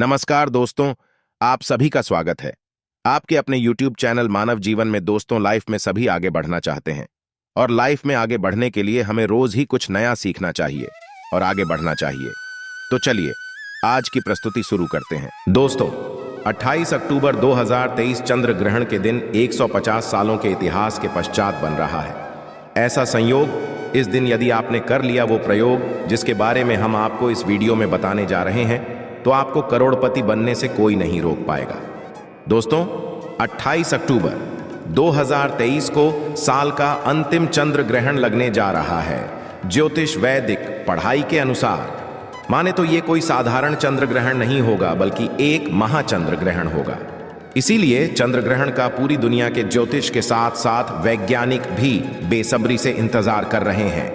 नमस्कार दोस्तों, आप सभी का स्वागत है। आपके अपने YouTube चैनल मानव जीवन में दोस्तों, लाइफ में सभी आगे बढ़ना चाहते हैं और लाइफ में आगे बढ़ने के लिए हमें रोज ही कुछ नया सीखना चाहिए और आगे बढ़ना चाहिए। तो चलिए आज की प्रस्तुति शुरू करते हैं। दोस्तों, 28 अक्टूबर 2023 चंद्र ग्रहण के दिन 150 सालों के इतिहास के पश्चात बन रहा है। ऐसा संयोग, इस दिन यदि आपने कर लिया वो प्रयोग जिसके बारे में हम आपको इस वीडियो में बताने जा रहे हैं, तो आपको करोड़पति बनने से कोई नहीं रोक पाएगा। दोस्तों, 28 अक्टूबर 2023 को साल का अंतिम चंद्र ग्रहण लगने जा रहा है। ज्योतिष वैदिक पढ़ाई के अनुसार माने तो ये कोई साधारण चंद्र ग्रहण नहीं होगा, बल्कि एक महाचंद्र ग्रहण होगा। इसीलिए चंद्र ग्रहण का पूरी दुनिया के ज्योतिष के साथ साथ वैज्ञानिक भी बेसब्री से इंतजार कर रहे हैं।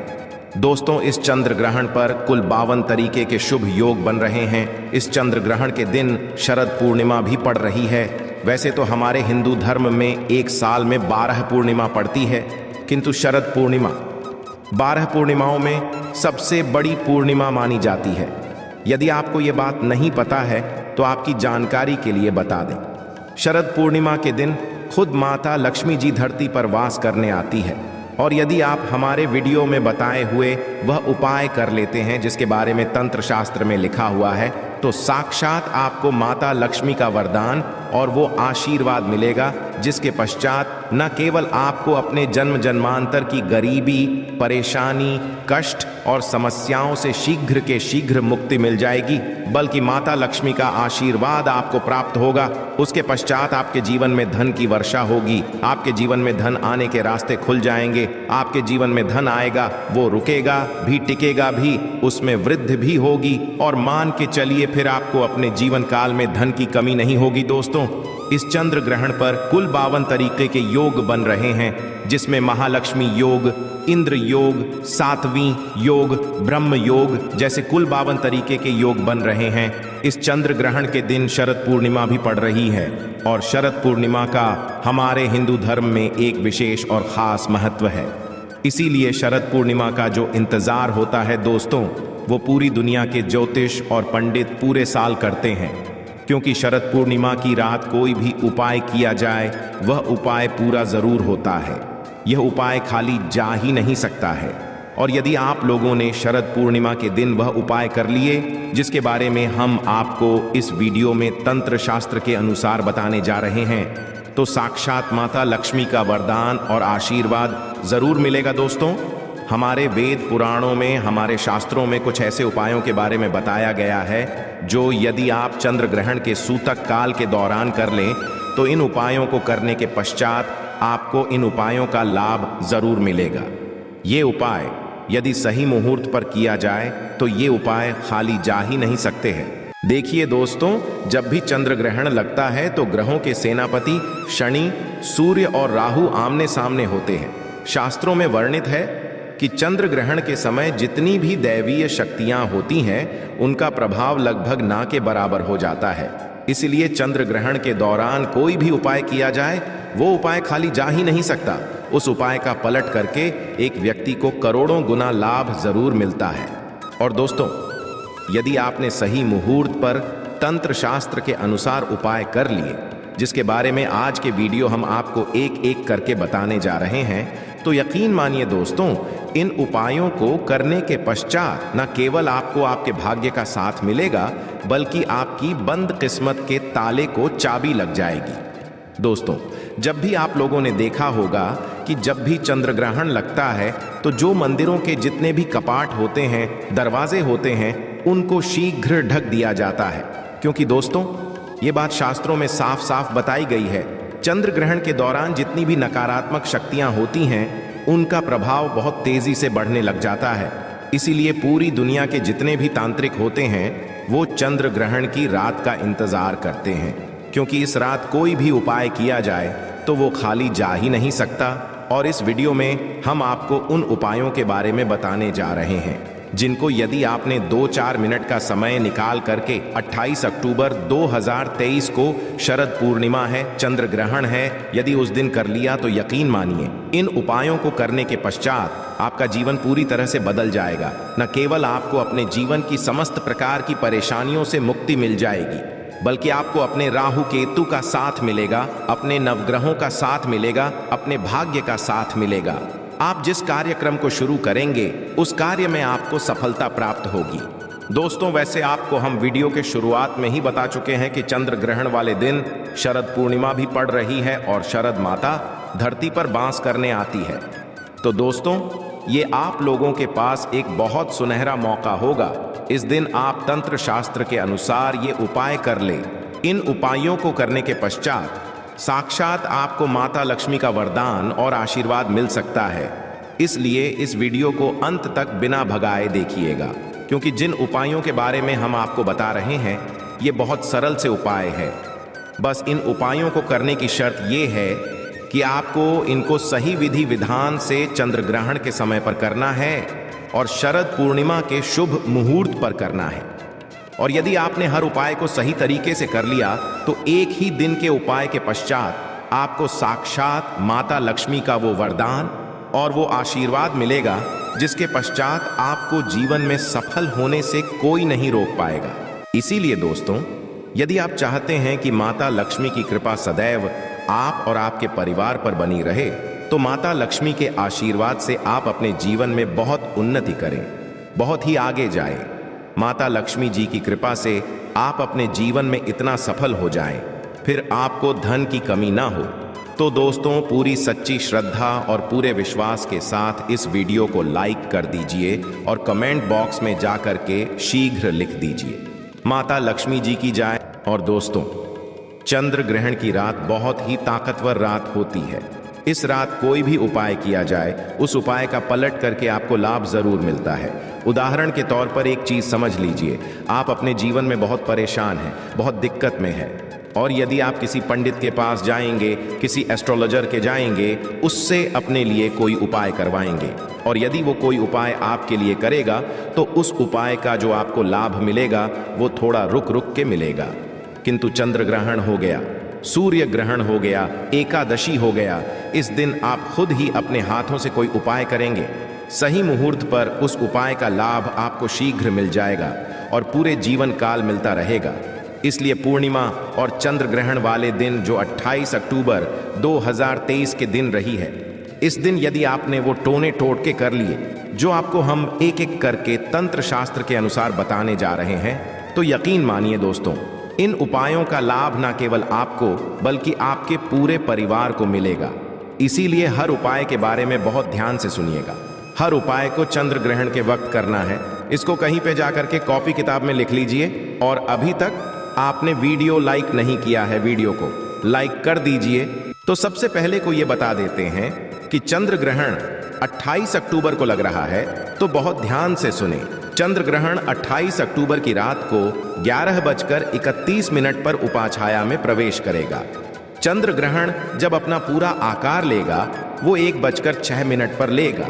दोस्तों, इस चंद्र ग्रहण पर कुल 52 तरीके के शुभ योग बन रहे हैं। इस चंद्र ग्रहण के दिन शरद पूर्णिमा भी पड़ रही है। वैसे तो हमारे हिंदू धर्म में एक साल में 12 पूर्णिमा पड़ती है, किंतु शरद पूर्णिमा 12 पूर्णिमाओं में सबसे बड़ी पूर्णिमा मानी जाती है। यदि आपको ये बात नहीं पता है तो आपकी जानकारी के लिए बता दें, शरद पूर्णिमा के दिन खुद माता लक्ष्मी जी धरती पर वास करने आती है। और यदि आप हमारे वीडियो में बताए हुए वह उपाय कर लेते हैं जिसके बारे में तंत्र शास्त्र में लिखा हुआ है, तो साक्षात आपको माता लक्ष्मी का वरदान और वो आशीर्वाद मिलेगा, जिसके पश्चात न केवल आपको अपने जन्म जन्मांतर की गरीबी, परेशानी, कष्ट और समस्याओं से शीघ्र के शीघ्र मुक्ति मिल जाएगी, बल्कि माता लक्ष्मी का आशीर्वाद आपको प्राप्त होगा। उसके पश्चात आपके जीवन में धन की वर्षा होगी, आपके जीवन में धन आने के रास्ते खुल जाएंगे। आपके जीवन में धन आएगा, वो रुकेगा भी, टिकेगा भी, उसमें वृद्धि भी होगी और मान के चलिए फिर आपको अपने जीवन काल में धन की कमी नहीं होगी। दोस्तों, इस चंद्र ग्रहण पर कुल 52 तरीके के योग बन रहे हैं, जिसमें महालक्ष्मी योग, इंद्र योग, सातवीं योग, ब्रह्म योग जैसे कुल 52 तरीके के योग बन रहे हैं। इस चंद्र ग्रहण के दिन शरद पूर्णिमा भी पड़ रही है और शरद पूर्णिमा का हमारे हिंदू धर्म में एक विशेष और खास महत्व है। इसीलिए शरद पूर्णिमा का जो इंतजार होता है दोस्तों, वो पूरी दुनिया के ज्योतिष और पंडित पूरे साल करते हैं, क्योंकि शरद पूर्णिमा की रात कोई भी उपाय किया जाए वह उपाय पूरा जरूर होता है। यह उपाय खाली जा ही नहीं सकता है। और यदि आप लोगों ने शरद पूर्णिमा के दिन वह उपाय कर लिए जिसके बारे में हम आपको इस वीडियो में तंत्र शास्त्र के अनुसार बताने जा रहे हैं, तो साक्षात माता लक्ष्मी का वरदान और आशीर्वाद जरूर मिलेगा। दोस्तों, हमारे वेद पुराणों में, हमारे शास्त्रों में कुछ ऐसे उपायों के बारे में बताया गया है जो यदि आप चंद्र ग्रहण के सूतक काल के दौरान कर लें, तो इन उपायों को करने के पश्चात आपको इन उपायों का लाभ जरूर मिलेगा। ये उपाय यदि सही मुहूर्त पर किया जाए तो ये उपाय खाली जा ही नहीं सकते हैं। देखिए दोस्तों, जब भी चंद्र ग्रहण लगता है तो ग्रहों के सेनापति शनि, सूर्य और राहु आमने सामने होते हैं। शास्त्रों में वर्णित है कि चंद्र ग्रहण के समय जितनी भी दैवीय शक्तियां होती हैं, उनका प्रभाव लगभग ना के बराबर हो जाता है। इसलिए चंद्र ग्रहण के दौरान कोई भी उपाय किया जाए, वो उपाय खाली जा ही नहीं सकता। उस उपाय का पलट करके एक व्यक्ति को करोड़ों गुना लाभ जरूर मिलता है। और दोस्तों, यदि आपने सही मुहूर्त पर तंत्र शास्त्र के अनुसार उपाय कर लिए, जिसके बारे में आज के वीडियो हम आपको एक एक करके बताने जा रहे हैं, तो यकीन मानिए दोस्तों, इन उपायों को करने के पश्चात न केवल आपको आपके भाग्य का साथ मिलेगा, बल्कि आपकी बंद किस्मत के ताले को चाबी लग जाएगी। दोस्तों, जब भी आप लोगों ने देखा होगा कि जब भी चंद्र ग्रहण लगता है तो जो मंदिरों के जितने भी कपाट होते हैं, दरवाजे होते हैं, उनको शीघ्र ढक दिया जाता है, क्योंकि दोस्तों ये बात शास्त्रों में साफ साफ बताई गई है। चंद्र ग्रहण के दौरान जितनी भी नकारात्मक शक्तियां होती हैं, उनका प्रभाव बहुत तेजी से बढ़ने लग जाता है। इसीलिए पूरी दुनिया के जितने भी तांत्रिक होते हैं, वो चंद्र ग्रहण की रात का इंतजार करते हैं, क्योंकि इस रात कोई भी उपाय किया जाए तो वो खाली जा ही नहीं सकता। और इस वीडियो में हम आपको उन उपायों के बारे में बताने जा रहे हैं जिनको यदि आपने 2-4 मिनट का समय निकाल करके 28 अक्टूबर 2023 को शरद पूर्णिमा है, चंद्र ग्रहण है, यदि उस दिन कर लिया तो यकीन मानिए इन उपायों को करने के पश्चात आपका जीवन पूरी तरह से बदल जाएगा। न केवल आपको अपने जीवन की समस्त प्रकार की परेशानियों से मुक्ति मिल जाएगी, बल्कि आपको अपने राहु केतु का साथ मिलेगा, अपने नवग्रहों का साथ मिलेगा, अपने भाग्य का साथ मिलेगा। आप जिस कार्यक्रम को शुरू करेंगे उस कार्य में आपको सफलता प्राप्त होगी। दोस्तों, वैसे आपको हम वीडियो के शुरुआत में ही बता चुके हैं कि चंद्र ग्रहण वाले दिन शरद पूर्णिमा भी पड़ रही है और शरद माता धरती पर बांस करने आती है। तो दोस्तों, ये आप लोगों के पास एक बहुत सुनहरा मौका होगा। इस दिन आप तंत्र शास्त्र के अनुसार ये उपाय कर ले। इन उपायों को करने के पश्चात साक्षात आपको माता लक्ष्मी का वरदान और आशीर्वाद मिल सकता है। इसलिए इस वीडियो को अंत तक बिना भगाए देखिएगा, क्योंकि जिन उपायों के बारे में हम आपको बता रहे हैं ये बहुत सरल से उपाय है। बस इन उपायों को करने की शर्त ये है कि आपको इनको सही विधि विधान से चंद्र ग्रहण के समय पर करना है और शरद पूर्णिमा के शुभ मुहूर्त पर करना है। और यदि आपने हर उपाय को सही तरीके से कर लिया तो एक ही दिन के उपाय के पश्चात आपको साक्षात माता लक्ष्मी का वो वरदान और वो आशीर्वाद मिलेगा, जिसके पश्चात आपको जीवन में सफल होने से कोई नहीं रोक पाएगा। इसीलिए दोस्तों, यदि आप चाहते हैं कि माता लक्ष्मी की कृपा सदैव आप और आपके परिवार पर बनी रहे, तो माता लक्ष्मी के आशीर्वाद से आप अपने जीवन में बहुत उन्नति करें, बहुत ही आगे जाएं। माता लक्ष्मी जी की कृपा से आप अपने जीवन में इतना सफल हो जाएं, फिर आपको धन की कमी ना हो। तो दोस्तों, पूरी सच्ची श्रद्धा और पूरे विश्वास के साथ इस वीडियो को लाइक कर दीजिए और कमेंट बॉक्स में जाकर के शीघ्र लिख दीजिए माता लक्ष्मी जी की जय। और दोस्तों, चंद्र ग्रहण की रात बहुत ही ताकतवर रात होती है। इस रात कोई भी उपाय किया जाए, उस उपाय का पलट करके आपको लाभ जरूर मिलता है। उदाहरण के तौर पर एक चीज समझ लीजिए, आप अपने जीवन में बहुत परेशान हैं, बहुत दिक्कत में हैं, और यदि आप किसी पंडित के पास जाएंगे, किसी एस्ट्रोलॉजर के जाएंगे, उससे अपने लिए कोई उपाय करवाएंगे, और यदि वो कोई उपाय आपके लिए करेगा तो उस उपाय का जो आपको लाभ मिलेगा वो थोड़ा रुक रुक के मिलेगा। किंतु चंद्र ग्रहण हो गया, सूर्य ग्रहण हो गया, एकादशी हो गया, इस दिन आप खुद ही अपने हाथों से कोई उपाय करेंगे, सही मुहूर्त पर उस उपाय का लाभ आपको शीघ्र मिल जाएगा और पूरे जीवन काल मिलता रहेगा। इसलिए पूर्णिमा और चंद्र ग्रहण वाले दिन जो 28 अक्टूबर 2023 के दिन रही है, इस दिन यदि आपने वो टोने टोटके कर लिए जो आपको हम एक एक करके तंत्र शास्त्र के अनुसार बताने जा रहे हैं, तो यकीन मानिए दोस्तों, इन उपायों का लाभ ना केवल आपको बल्कि आपके पूरे परिवार को मिलेगा। इसीलिए हर उपाय के बारे में बहुत ध्यान से सुनिएगा। हर उपाय को चंद्र ग्रहण के वक्त करना है। इसको कहीं पे जाकर के कॉपी किताब में लिख लीजिए। और अभी तक आपने वीडियो लाइक नहीं किया है, वीडियो को लाइक कर दीजिए। तो सबसे पहले को ये बता देते हैं कि चंद्र ग्रहण 28 अक्टूबर को लग रहा है, तो बहुत ध्यान से सुने। चंद्र ग्रहण 28 अक्टूबर की रात को 11:31 पर उपाछाया में प्रवेश करेगा। चंद्र ग्रहण जब अपना पूरा आकार लेगा वो 1:06 पर लेगा।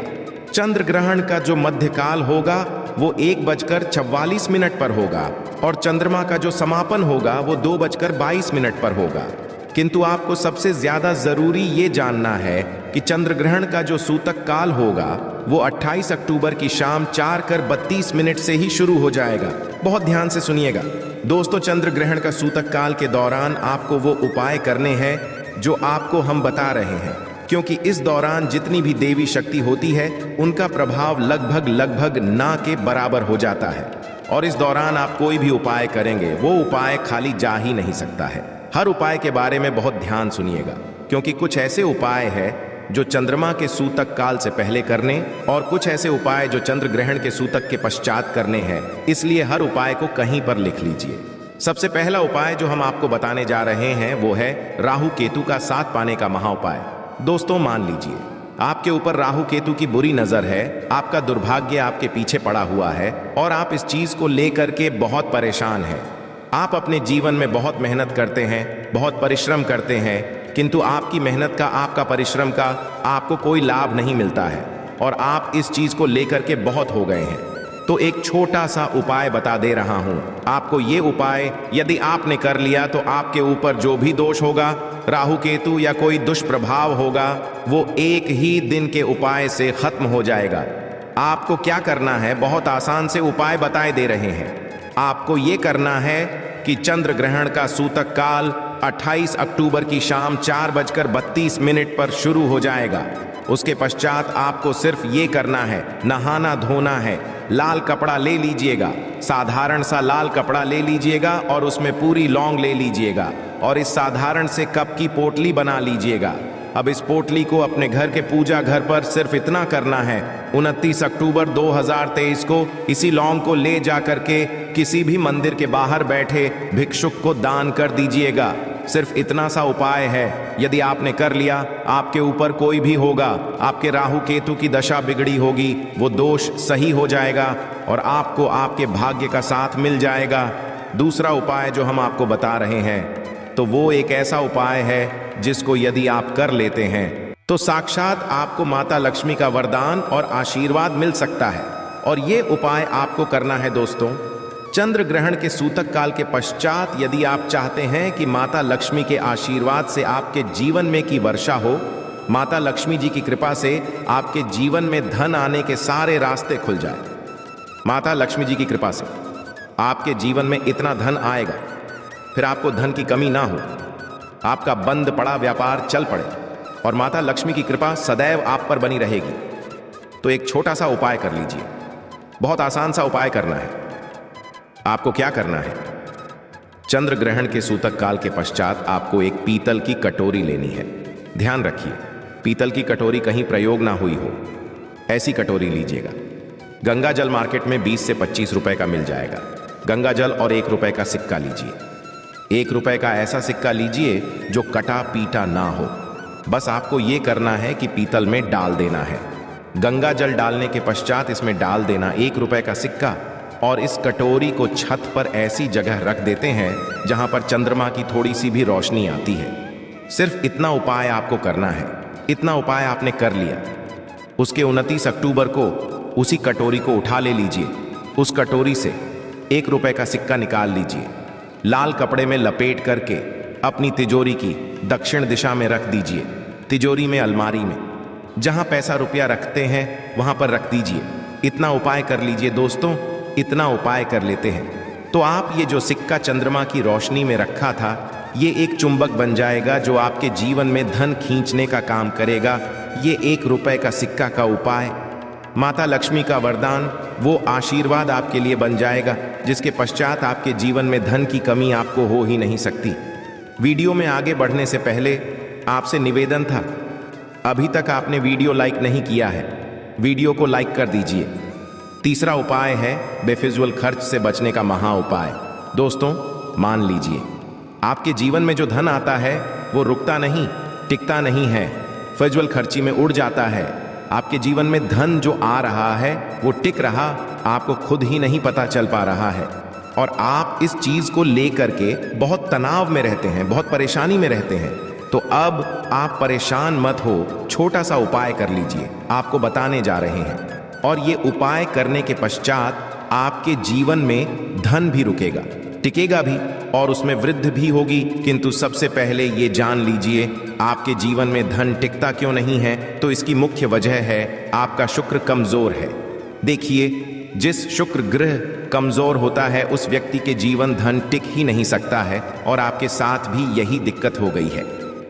चंद्र ग्रहण का जो मध्यकाल होगा वो 1:44 पर होगा और चंद्रमा का जो समापन होगा वो 2:22 पर होगा। किंतु आपको सबसे ज्यादा जरूरी ये जानना है कि चंद्र ग्रहण का जो सूतक काल होगा वो 28 अक्टूबर की शाम 4:32 से ही शुरू हो जाएगा। बहुत ध्यान से सुनिएगा दोस्तों, चंद्र ग्रहण का सूतक काल के दौरान आपको वो उपाय करने हैं जो आपको हम बता रहे हैं, क्योंकि इस दौरान जितनी भी देवी शक्ति होती है उनका प्रभाव लगभग ना के बराबर हो जाता है। और इस दौरान आप कोई भी उपाय करेंगे वो उपाय खाली जा ही नहीं सकता है। हर उपाय के बारे में बहुत ध्यान सुनिएगा, क्योंकि कुछ ऐसे उपाय हैं जो चंद्रमा के सूतक काल से पहले करने और कुछ ऐसे उपाय जो चंद्र ग्रहण के सूतक के पश्चात करने हैं। इसलिए हर उपाय को कहीं पर लिख लीजिए। सबसे पहला उपाय जो हम आपको बताने जा रहे हैं वो है राहु केतु का साथ पाने का महाउपाय। दोस्तों, मान लीजिए आपके ऊपर राहु केतु की बुरी नजर है, आपका दुर्भाग्य आपके पीछे पड़ा हुआ है और आप इस चीज को लेकर के बहुत परेशान हैं। आप अपने जीवन में बहुत मेहनत करते हैं, बहुत परिश्रम करते हैं, किंतु आपकी मेहनत का, आपका परिश्रम का आपको कोई लाभ नहीं मिलता है और आप इस चीज को लेकर के बहुत हो गए हैं। तो एक छोटा सा उपाय बता दे रहा हूं आपको। ये उपाय यदि आपने कर लिया तो आपके ऊपर जो भी दोष होगा, राहु केतु या कोई दुष्प्रभाव होगा, वो एक ही दिन के उपाय से खत्म हो जाएगा। आपको क्या करना है, बहुत आसान से उपाय बताए दे रहे हैं। आपको ये करना है कि चंद्र ग्रहण का सूतक काल 28 अक्टूबर की शाम 4:32 पर शुरू हो जाएगा। उसके पश्चात आपको सिर्फ ये करना है, नहाना धोना है। लाल कपड़ा ले लीजिएगा, साधारण सा लाल कपड़ा ले लीजिएगा और उसमें पूरी लौंग ले लीजिएगा और इस साधारण से कप की पोटली बना लीजिएगा। अब इस पोटली को अपने घर के पूजा घर पर सिर्फ इतना करना है, 29 अक्टूबर 2023 को इसी लौंग को ले जा करके किसी भी मंदिर के बाहर बैठे भिक्षुक को दान कर दीजिएगा। सिर्फ इतना सा उपाय है। यदि आपने कर लिया, आपके ऊपर कोई भी होगा, आपके राहु केतु की दशा बिगड़ी होगी, वो दोष सही हो जाएगा और आपको आपके भाग्य का साथ मिल जाएगा। दूसरा उपाय जो हम आपको बता रहे हैं, तो वो एक ऐसा उपाय है जिसको यदि आप कर लेते हैं तो साक्षात आपको माता लक्ष्मी का वरदान और आशीर्वाद मिल सकता है। और ये उपाय आपको करना है दोस्तों, चंद्र ग्रहण के सूतक काल के पश्चात यदि आप चाहते हैं कि माता लक्ष्मी के आशीर्वाद से आपके जीवन में की वर्षा हो, माता लक्ष्मी जी की कृपा से आपके जीवन में धन आने के सारे रास्ते खुल जाए। माता लक्ष्मी जी की कृपा से आपके जीवन में इतना धन आएगा, फिर आपको धन की कमी ना हो, आपका बंद पड़ा व्यापार चल पड़े और माता लक्ष्मी की कृपा सदैव आप पर बनी रहेगी। तो एक छोटा सा उपाय कर लीजिए, बहुत आसान सा उपाय करना है। आपको क्या करना है, चंद्र ग्रहण के सूतक काल के पश्चात आपको एक पीतल की कटोरी लेनी है। ध्यान रखिए, पीतल की कटोरी कहीं प्रयोग ना हुई हो, ऐसी कटोरी लीजिएगा। गंगा जल मार्केट में 20 से 25 रुपए का मिल जाएगा। गंगा जल और 1 रुपए का सिक्का लीजिए। 1 रुपए का ऐसा सिक्का लीजिए जो कटा पीटा ना हो। बस आपको ये करना है कि पीतल में डाल देना है। गंगा जल डालने के पश्चात इसमें डाल देना 1 रुपए का सिक्का और इस कटोरी को छत पर ऐसी जगह रख देते हैं जहां पर चंद्रमा की थोड़ी सी भी रोशनी आती है। सिर्फ इतना उपाय आपको करना है। इतना उपाय आपने कर लिया, उसके 29 अक्टूबर को उसी कटोरी को उठा ले लीजिए। उस कटोरी से 1 रुपए का सिक्का निकाल लीजिए, लाल कपड़े में लपेट करके अपनी तिजोरी की दक्षिण दिशा में रख दीजिए। तिजोरी में, अलमारी में, जहां पैसा रुपया रखते हैं वहां पर रख दीजिए। इतना उपाय कर लीजिए दोस्तों। इतना उपाय कर लेते हैं तो आप ये जो सिक्का चंद्रमा की रोशनी में रखा था, ये एक चुंबक बन जाएगा जो आपके जीवन में धन खींचने का काम करेगा। ये 1 रुपए का सिक्का का उपाय, माता लक्ष्मी का वरदान, वो आशीर्वाद आपके लिए बन जाएगा जिसके पश्चात आपके जीवन में धन की कमी आपको हो ही नहीं सकती। वीडियो में आगे बढ़ने से पहले आपसे निवेदन था, अभी तक आपने वीडियो लाइक नहीं किया है, वीडियो को लाइक कर दीजिए। तीसरा उपाय है बेफिजूल खर्च से बचने का महा उपाय। दोस्तों मान लीजिए, आपके जीवन में जो धन आता है वो रुकता नहीं, टिकता नहीं है, फिजूल खर्ची में उड़ जाता है। आपके जीवन में धन जो आ रहा है वो टिक रहा, आपको खुद ही नहीं पता चल पा रहा है और आप इस चीज को लेकर के बहुत तनाव में रहते हैं, बहुत परेशानी में रहते हैं। तो अब आप परेशान मत हो, छोटा सा उपाय कर लीजिए, आपको बताने जा रहे हैं। और ये उपाय करने के पश्चात आपके जीवन में धन भी रुकेगा, टिकेगा भी और उसमें वृद्धि भी होगी। किंतु सबसे पहले ये जान लीजिए, आपके जीवन में धन टिकता क्यों नहीं है, तो इसकी मुख्य वजह है आपका शुक्र कमजोर है। देखिए, जिस शुक्र ग्रह कमजोर होता है उस व्यक्ति के जीवन धन टिक ही नहीं सकता है और आपके साथ भी यही दिक्कत हो गई है।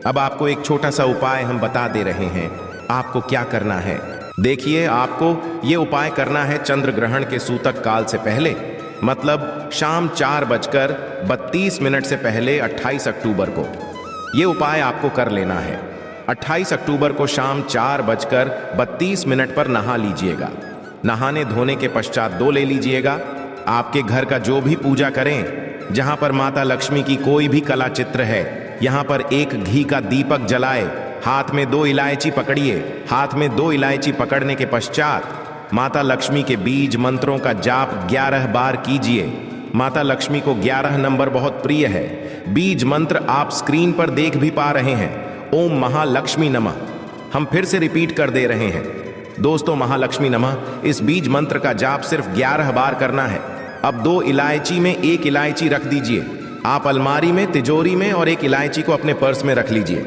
अब आपको एक छोटा सा उपाय हम बता दे रहे हैं, आपको क्या करना है। देखिए, आपको ये उपाय करना है चंद्र ग्रहण के सूतक काल से पहले, मतलब शाम 4:32 से पहले 28 अक्टूबर को ये उपाय आपको कर लेना है। 28 अक्टूबर को शाम 4:32 पर नहा लीजिएगा। नहाने धोने के पश्चात 2 ले लीजिएगा। आपके घर का जो भी पूजा करें, जहां पर माता लक्ष्मी की कोई भी कला चित्र है, यहां पर एक घी का दीपक जलाए, हाथ में 2 इलायची पकड़िए। हाथ में 2 इलायची पकड़ने के पश्चात माता लक्ष्मी के बीज मंत्रों का जाप 11 बार कीजिए। माता लक्ष्मी को 11 नंबर बहुत प्रिय है। बीज मंत्र आप स्क्रीन पर देख भी पा रहे हैं, ओम महालक्ष्मी नमः। हम फिर से रिपीट कर दे रहे हैं, दोस्तों महालक्ष्मी नमः इस बीज मंत्र का जाप सिर्फ 11 बार करना है। अब 2 इलायची में 1 इलायची रख दीजिए। आप अलमारी में, तिजोरी में और 1 इलायची को अपने पर्स में रख लीजिए।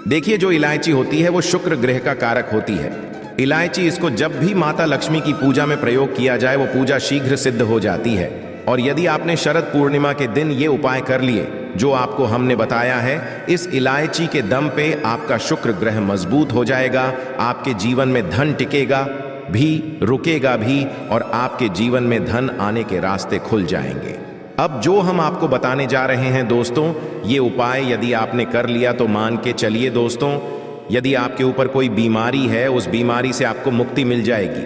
देखिए जो इलायची होती है वो शुक्र ग्रह का कारक होती है। इलायची इसको जब भी माता लक्ष्मी की पूजा में प्रयोग किया जाए वो पूजा शीघ्र सिद्ध हो जाती है। और यदि आपने शरद पूर्णिमा के दिन ये उपाय कर लिए जो आपको हमने बताया है, इस इलायची के दम पे आपका शुक्र ग्रह मजबूत हो जाएगा, आपके जीवन में धन टिकेगा भी, रुकेगा भी और आपके जीवन में धन आने के रास्ते खुल जाएंगे। अब जो हम आपको बताने जा रहे हैं दोस्तों, ये उपाय यदि आपने कर लिया तो मान के चलिए दोस्तों, यदि आपके ऊपर कोई बीमारी है उस बीमारी से आपको मुक्ति मिल जाएगी।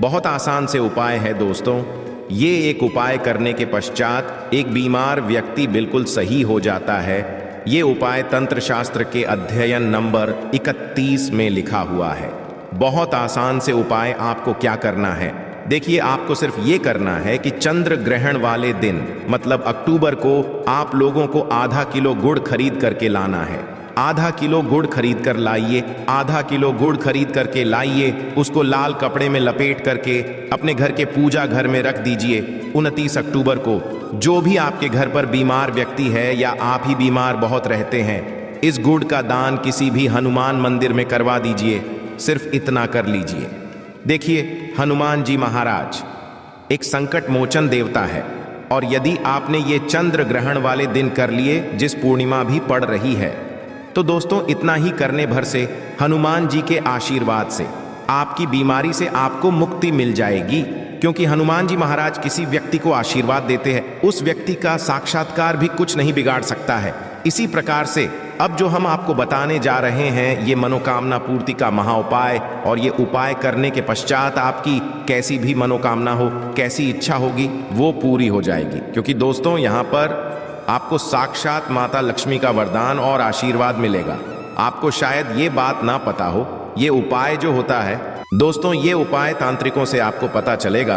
बहुत आसान से उपाय है दोस्तों। ये एक उपाय करने के पश्चात एक बीमार व्यक्ति बिल्कुल सही हो जाता है। ये उपाय तंत्र शास्त्र के अध्ययन नंबर 31 में लिखा हुआ है। बहुत आसान से उपाय। आपको क्या करना है, देखिए आपको सिर्फ ये करना है कि चंद्र ग्रहण वाले दिन मतलब अक्टूबर को आप लोगों को आधा किलो गुड़ खरीद करके लाना है। आधा किलो गुड़ खरीद कर लाइए। आधा किलो गुड़ खरीद करके लाइए, उसको लाल कपड़े में लपेट करके अपने घर के पूजा घर में रख दीजिए। 29 अक्टूबर को जो भी आपके घर पर बीमार व्यक्ति है या आप ही बीमार बहुत रहते हैं, इस गुड़ का दान किसी भी हनुमान मंदिर में करवा दीजिए। सिर्फ इतना कर लीजिए। देखिए हनुमान जी महाराज एक संकट मोचन देवता है और यदि आपने ये चंद्र ग्रहण वाले दिन कर लिए जिस पूर्णिमा भी पड़ रही है, तो दोस्तों इतना ही करने भर से हनुमान जी के आशीर्वाद से आपकी बीमारी से आपको मुक्ति मिल जाएगी। क्योंकि हनुमान जी महाराज किसी व्यक्ति को आशीर्वाद देते हैं, उस व्यक्ति का साक्षात्कार भी कुछ नहीं बिगाड़ सकता है। इसी प्रकार से अब जो हम आपको बताने जा रहे हैं ये मनोकामना पूर्ति का महाउपाय, और ये उपाय करने के पश्चात आपकी कैसी भी मनोकामना हो, कैसी इच्छा होगी वो पूरी हो जाएगी। क्योंकि दोस्तों यहाँ पर आपको साक्षात माता लक्ष्मी का वरदान और आशीर्वाद मिलेगा। आपको शायद ये बात ना पता हो, ये उपाय जो होता है दोस्तों, ये उपाय तांत्रिकों से आपको पता चलेगा,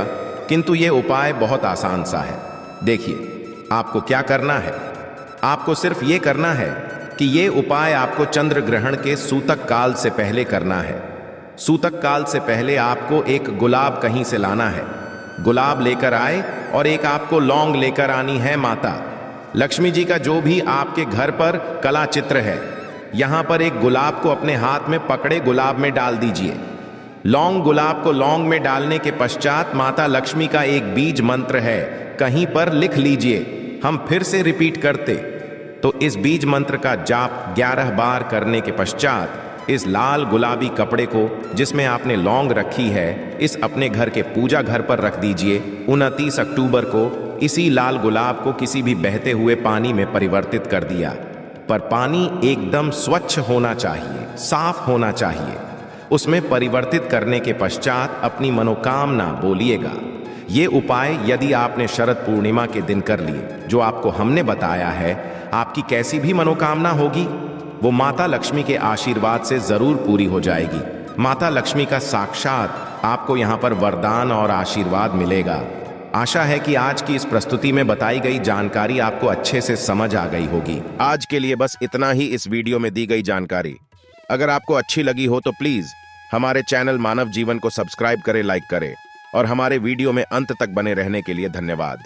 किंतु ये उपाय बहुत आसान सा है। देखिए आपको क्या करना है, आपको सिर्फ ये करना है कि ये उपाय आपको चंद्र ग्रहण के सूतक काल से पहले करना है। सूतक काल से पहले आपको एक गुलाब कहीं से लाना है। गुलाब लेकर आए और एक आपको लौंग लेकर आनी है। माता लक्ष्मी जी का जो भी आपके घर पर कला चित्र है, यहां पर एक गुलाब को अपने हाथ में पकड़े गुलाब में डाल दीजिए। लौंग गुलाब को लौंग में डालने के पश्चात माता लक्ष्मी का एक बीज मंत्र है, कहीं पर लिख लीजिए। हम फिर से रिपीट करते तो इस बीज मंत्र का जाप 11 बार करने के पश्चात इस लाल गुलाबी कपड़े को जिसमें आपने लौंग रखी है, इस अपने घर के पूजा घर पर रख दीजिए। 29 अक्टूबर को इसी लाल गुलाब को किसी भी बहते हुए पानी में परिवर्तित कर दिया, पर पानी एकदम स्वच्छ होना चाहिए, साफ होना चाहिए। उसमें परिवर्तित करने के पश्चात अपनी मनोकामना बोलिएगा। ये उपाय यदि आपने शरद पूर्णिमा के दिन कर लिए जो आपको हमने बताया है, आपकी कैसी भी मनोकामना होगी वो माता लक्ष्मी के आशीर्वाद से जरूर पूरी हो जाएगी। माता लक्ष्मी का साक्षात आपको यहाँ पर वरदान और आशीर्वाद मिलेगा। आशा है कि आज की इस प्रस्तुति में बताई गई जानकारी आपको अच्छे से समझ आ गई होगी। आज के लिए बस इतना ही इस वीडियो में दी गई जानकारी। अगर आपको अच्छी लगी हो तो प्लीज हमारे चैनल मानव जीवन को सब्सक्राइब करें, लाइक करें और हमारे वीडियो में अंत तक बने रहने के लिए धन्यवाद।